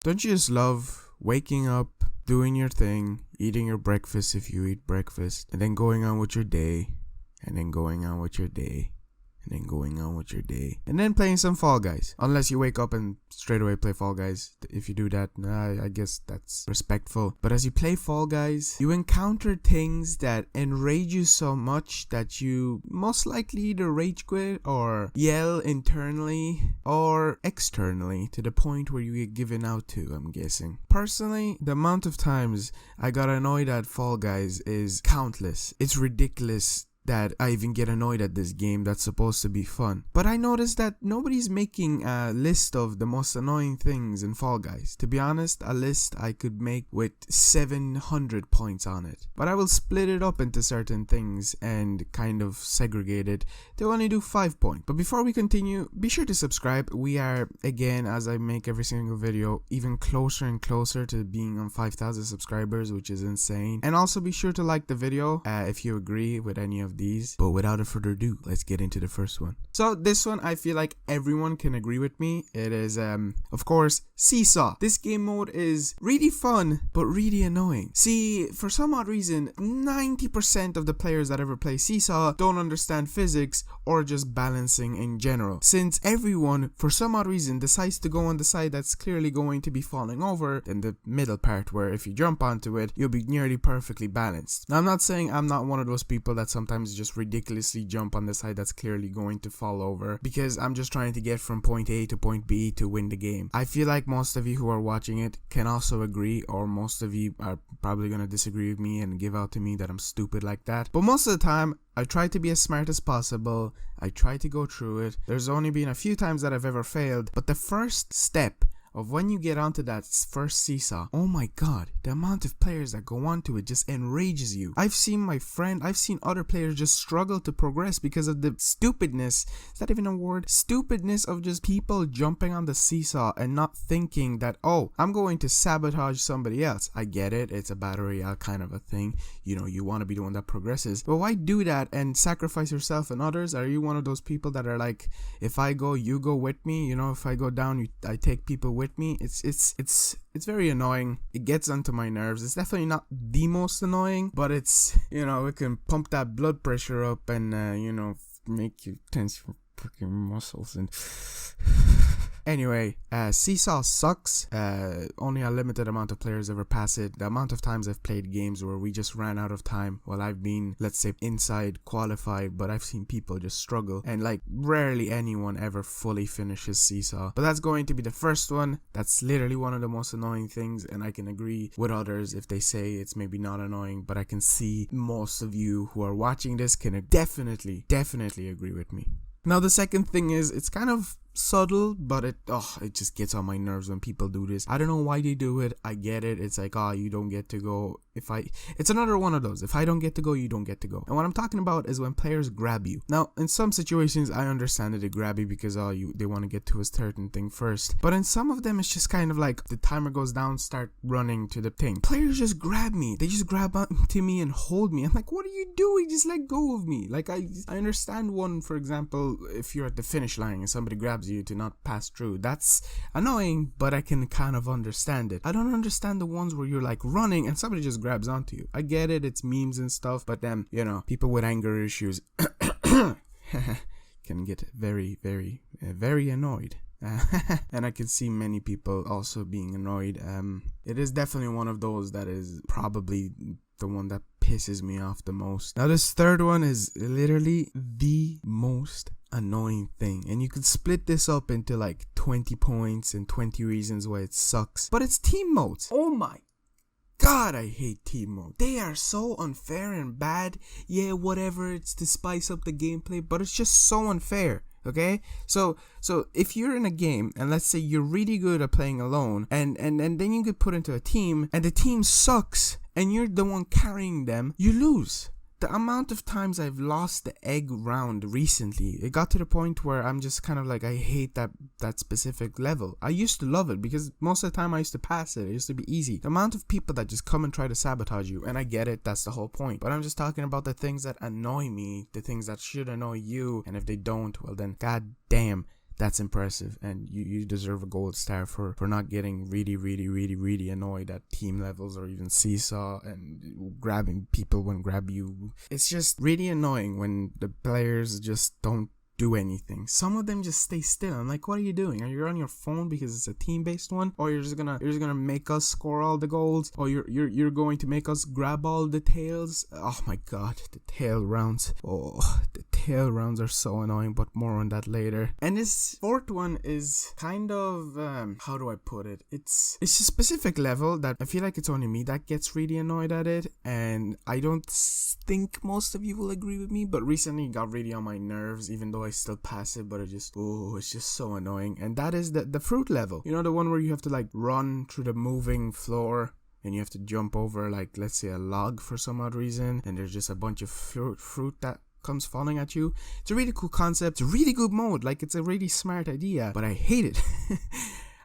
Don't you just love waking up, doing your thing, eating your breakfast if you eat breakfast, and then going on with your day, and then going on with your day, and then going on with your day, and then playing some Fall Guys? Unless you wake up and straight away play Fall Guys. If you do that, I guess that's respectful. But as you play Fall Guys, you encounter things that enrage you so much that you most likely either rage quit or yell internally or externally to the point where you get given out to, I'm guessing. Personally, the amount of times I got annoyed at Fall Guys is countless. It's ridiculous that I even get annoyed at this game that's supposed to be fun. But I noticed that nobody's making a list of the most annoying things in Fall Guys. To be honest, a list I could make with 700 points on it. But I will split it up into certain things and kind of segregate it to only do 5 points. But before we continue, be sure to subscribe. We are, again, as I make every single video, even closer and closer to being on 5,000 subscribers, which is insane. And also be sure to like the video if you agree with any of these. But without further ado, let's get into the first one. So this one, I feel like everyone can agree with me. It is of course Seesaw. This game mode is really fun but really annoying. See, for some odd reason, 90% of the players that ever play Seesaw don't understand physics or just balancing in general, since everyone for some odd reason decides to go on the side that's clearly going to be falling over than the middle part, where if you jump onto it you'll be nearly perfectly balanced. Now, I'm not saying I'm not one of those people that sometimes just ridiculously jump on the side that's clearly going to fall over, because I'm just trying to get from point A to point B to win the game. I feel like most of you who are watching it can also agree, or most of you are probably going to disagree with me and give out to me that I'm stupid like that. But most of the time, I try to be as smart as possible. I try to go through it. There's only been a few times that I've ever failed, but the first step of when you get onto that first seesaw, oh my god, the amount of players that go onto it just enrages you. I've seen other players just struggle to progress because of the stupidness, is that even a word? Stupidness of just people jumping on the seesaw and not thinking that, oh, I'm going to sabotage somebody else. I get it, it's a battle royale kind of a thing, you know, you want to be the one that progresses, but why do that and sacrifice yourself and others? Are you one of those people that are like, if I go, you go with me, you know, if I go down, I take people with me? It's very annoying. It gets onto my nerves. It's definitely not the most annoying, but it's, you know, it can pump that blood pressure up and you know, make you tense your freaking muscles and anyway, Seesaw sucks. Only a limited amount of players ever pass it. The amount of times I've played games where we just ran out of time while I've been, let's say, inside qualified, but I've seen people just struggle, and like rarely anyone ever fully finishes Seesaw. But that's going to be the first one. That's literally one of the most annoying things, and I can agree with others if they say it's maybe not annoying, but I can see most of you who are watching this can definitely agree with me. Now, the second thing is, it's kind of subtle, but it just gets on my nerves when people do this. I don't know why they do it. I get it. It's like, oh, you don't get to go. It's another one of those. If I don't get to go, you don't get to go. And what I'm talking about is when players grab you. Now, in some situations, I understand that they grab you because they want to get to a certain thing first. But in some of them, it's just kind of like the timer goes down, start running to the thing. Players just grab me. They just grab onto me and hold me. I'm like, what are you doing? Just let go of me. Like, I understand one, for example, if you're at the finish line and somebody grabs you to not pass through. That's annoying, but I can kind of understand it. I don't understand the ones where you're like running and somebody just grabs onto you. I get it, it's memes and stuff, but then, you know, people with anger issues can get very annoyed. And I can see many people also being annoyed. It is definitely one of those that is probably the one that pisses me off the most. Now, this third one is literally the most annoying thing, and you could split this up into like 20 points and 20 reasons why it sucks, but it's team modes. Oh my god, I hate team mode. They are so unfair and bad. Yeah, whatever, it's to spice up the gameplay, but it's just so unfair. Okay, so if you're in a game and let's say you're really good at playing alone, and then you get put into a team and the team sucks and you're the one carrying them, you lose. The amount of times I've lost the egg round recently, it got to the point where I'm just kind of like, I hate that specific level. I used to love it because most of the time I used to pass it. It used to be easy. The amount of people that just come and try to sabotage you, and I get it, that's the whole point. But I'm just talking about the things that annoy me, the things that should annoy you, and if they don't, well then, god damn, that's impressive, and you deserve a gold star for not getting really annoyed at team levels or even seesaw and grabbing people when grab you. It's just really annoying when the players just don't do anything. Some of them just stay still. I'm like, what are you doing? Are you on your phone because it's a team-based one, or you're just gonna make us score all the goals, or you're going to make us grab all the tails? Oh my god, the tail rounds. Oh, the tail rounds are so annoying, but more on that later. And this fourth one is kind of how do I put it? It's a specific level that I feel like it's only me that gets really annoyed at it, and I don't think most of you will agree with me, but recently it got really on my nerves, even though I still pass it, but it's just so annoying. And that is the fruit level. You know, the one where you have to like run through the moving floor and you have to jump over, like, let's say a log for some odd reason, and there's just a bunch of fruit that comes falling at you. It's a really cool concept. It's a really good mode. Like, it's a really smart idea, but I hate it.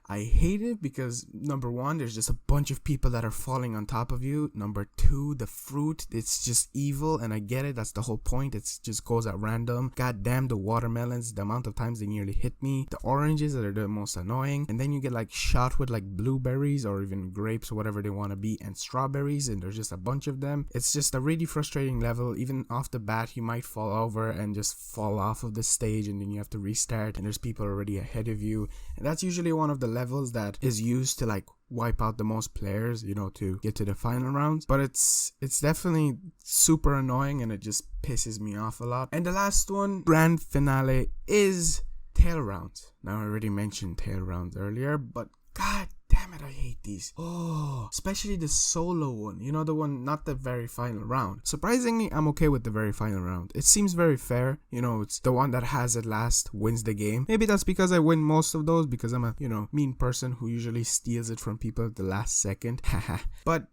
I hate it because, number one, there's just a bunch of people that are falling on top of you. Number two, the fruit, it's just evil, and I get it. That's the whole point. It just goes at random. God damn, the watermelons, the amount of times they nearly hit me. The oranges that are the most annoying. And then you get like shot with like blueberries or even grapes or whatever they want to be, and strawberries, and there's just a bunch of them. It's just a really frustrating level. Even off the bat, you might fall over and just fall off of the stage, and then you have to restart, and there's people already ahead of you. And that's usually one of the levels that is used to like wipe out the most players, you know, to get to the final rounds. But it's definitely super annoying, and it just pisses me off a lot. And the last one, grand finale, is tail rounds. Now I already mentioned tail rounds earlier, but god damn it, I hate these. Oh, especially the solo one. You know, the one, not the very final round. Surprisingly, I'm okay with the very final round. It seems very fair. You know, it's the one that has it last wins the game. Maybe that's because I win most of those, because I'm a, you know, mean person who usually steals it from people at the last second. Haha. But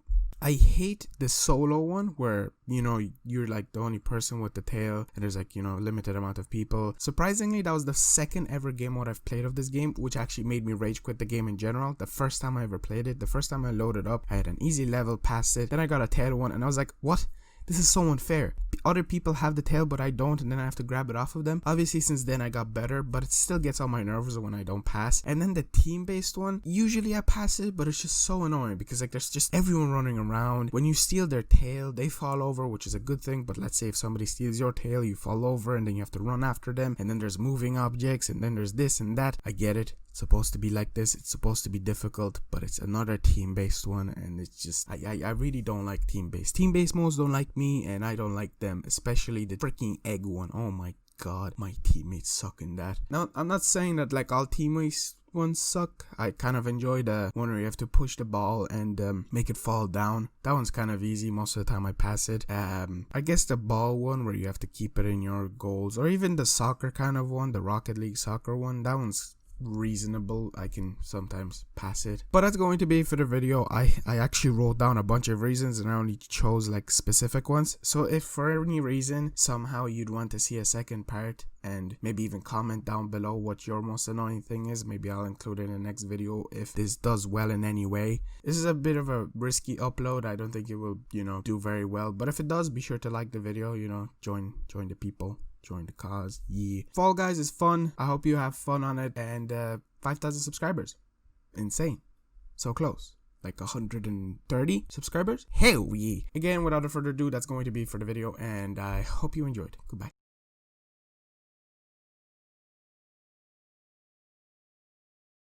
I hate the solo one where, you know, you're like the only person with the tail, and there's like, you know, limited amount of people. Surprisingly, that was the second ever game mode I've played of this game, which actually made me rage quit the game in general. The first time I ever played it, the first time I loaded up, I had an easy level, passed it, then I got a tail one, and I was like, what? This is so unfair. Other people have the tail, but I don't, and then I have to grab it off of them. Obviously, since then I got better, but it still gets on my nerves when I don't pass. And then the team-based one, usually I pass it, but it's just so annoying because like there's just everyone running around. When you steal their tail, they fall over, which is a good thing. But let's say if somebody steals your tail, you fall over, and then you have to run after them. And then there's moving objects, and then there's this and that. I get it. It's supposed to be like this. It's supposed to be difficult, but it's another team-based one, and it's just I really don't like team-based modes. Don't like me, and I don't like them, especially the freaking egg one. Oh my god, my teammates suck in that. Now, I'm not saying that like all teammates ones suck. I kind of enjoy the one where you have to push the ball and make it fall down. That one's kind of easy. Most of the time I pass it. I guess the ball one where you have to keep it in your goals, or even the soccer kind of one, the Rocket League soccer one, that one's reasonable. I can sometimes pass it. But that's going to be for the video. I actually wrote down a bunch of reasons, and I only chose like specific ones. So if for any reason somehow you'd want to see a second part, and maybe even comment down below what your most annoying thing is, maybe I'll include it in the next video if this does well in any way. This is a bit of a risky upload. I don't think it will, you know, do very well, but if it does, be sure to like the video, you know, join the people, join the cause. Yeah, Fall Guys is fun. I hope you have fun on it. And 5,000 subscribers, insane. So close, like 130 subscribers. Hell yeah. Again, without further ado, that's going to be for the video, and I hope you enjoyed. Goodbye.